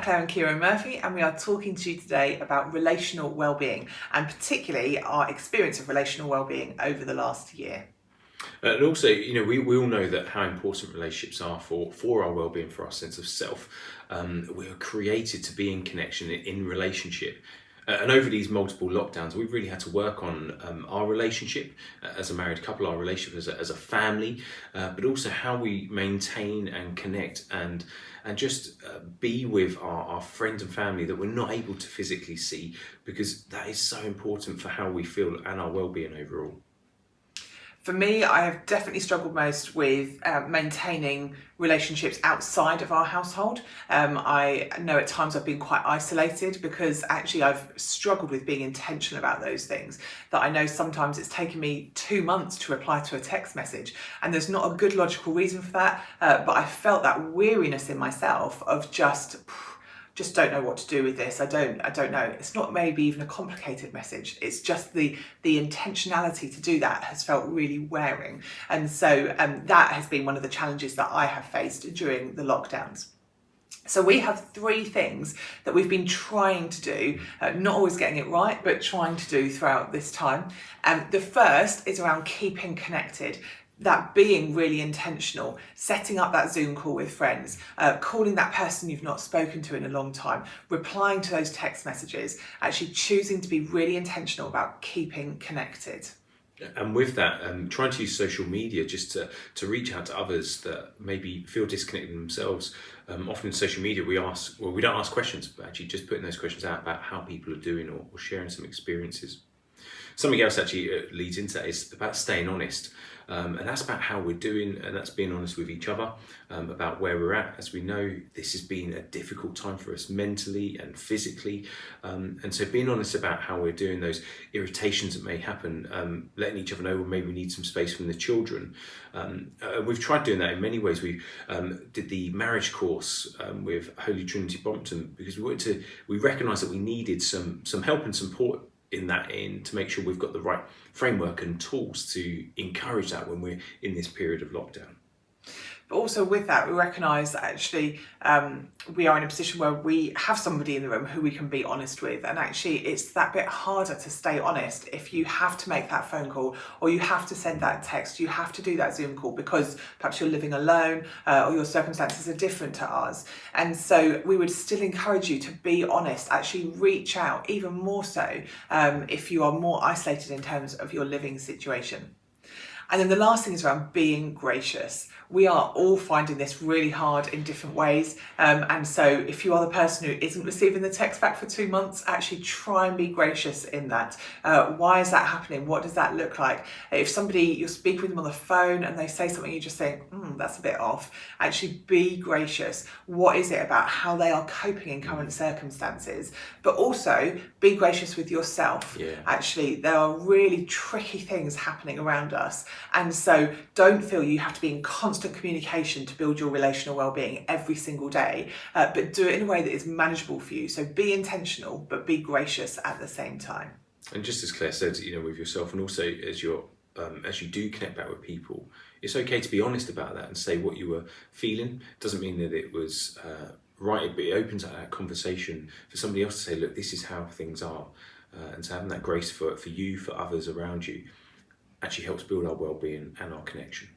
Claire and Kieran Murphy, and we are talking to you today about relational well-being, and particularly our experience of relational well-being over the last year. And also, we all know that how important relationships are for our well-being, for our sense of self. We are created to be in connection, in relationship. And over these multiple lockdowns, we've really had to work on our relationship as a married couple, our relationship as a family, but also how we maintain and connect and just be with our friends and family that we're not able to physically see, because that is so important for how we feel and our well-being overall. For me, I have definitely struggled most with maintaining relationships outside of our household. I know at times I've been quite isolated because actually I've struggled with being intentional about those things. That I know sometimes it's taken me 2 months to reply to a text message, and there's not a good logical reason for that, but I felt that weariness in myself of just don't know what to do with this. I don't know. It's not maybe even a complicated message. It's just the intentionality to do that has felt really wearing. And so that has been one of the challenges that I have faced during the lockdowns. So we have 3 things that we've been trying to do, not always getting it right, but trying to do throughout this time. The first is around keeping connected. That being really intentional, setting up that Zoom call with friends, calling that person you've not spoken to in a long time, replying to those text messages, actually choosing to be really intentional about keeping connected. And with that, trying to use social media just to reach out to others that maybe feel disconnected themselves. Often in social media we don't ask questions, but actually just putting those questions out about how people are doing or sharing some experiences. Something else actually leads into that is about staying honest. And that's about how we're doing, and that's being honest with each other about where we're at. As we know, this has been a difficult time for us mentally and physically. And so being honest about how we're doing, those irritations that may happen, letting each other know when maybe we need some space from the children. We've tried doing that in many ways. We did the marriage course with Holy Trinity Brompton because we recognised that we needed some help and support in to make sure we've got the right framework and tools to encourage that when we're in this period of lockdown. But also with that, we recognise that actually we are in a position where we have somebody in the room who we can be honest with, and actually it's that bit harder to stay honest if you have to make that phone call, or you have to send that text, you have to do that Zoom call because perhaps you're living alone or your circumstances are different to ours. And so we would still encourage you to be honest, actually reach out even more so if you are more isolated in terms of your living situation. And then the last thing is around being gracious. We are all finding this really hard in different ways. And so if you are the person who isn't receiving the text back for 2 months, actually try and be gracious in that. Why is that happening? What does that look like? If you're speaking with them on the phone and they say something, you just think, that's a bit off. Actually be gracious. What is it about how they are coping in current circumstances? But also be gracious with yourself. Yeah. Actually, there are really tricky things happening around us. And so don't feel you have to be in constant communication to build your relational well-being every single day, but do it in a way that is manageable for you. So be intentional, but be gracious at the same time. And just as Claire said, with yourself, and also as you do connect back with people, it's okay to be honest about that and say what you were feeling. Doesn't mean that it was right, but it opens up that conversation for somebody else to say, look, this is how things are. And so having that grace for you, for others around you, actually helps build our well-being and our connection.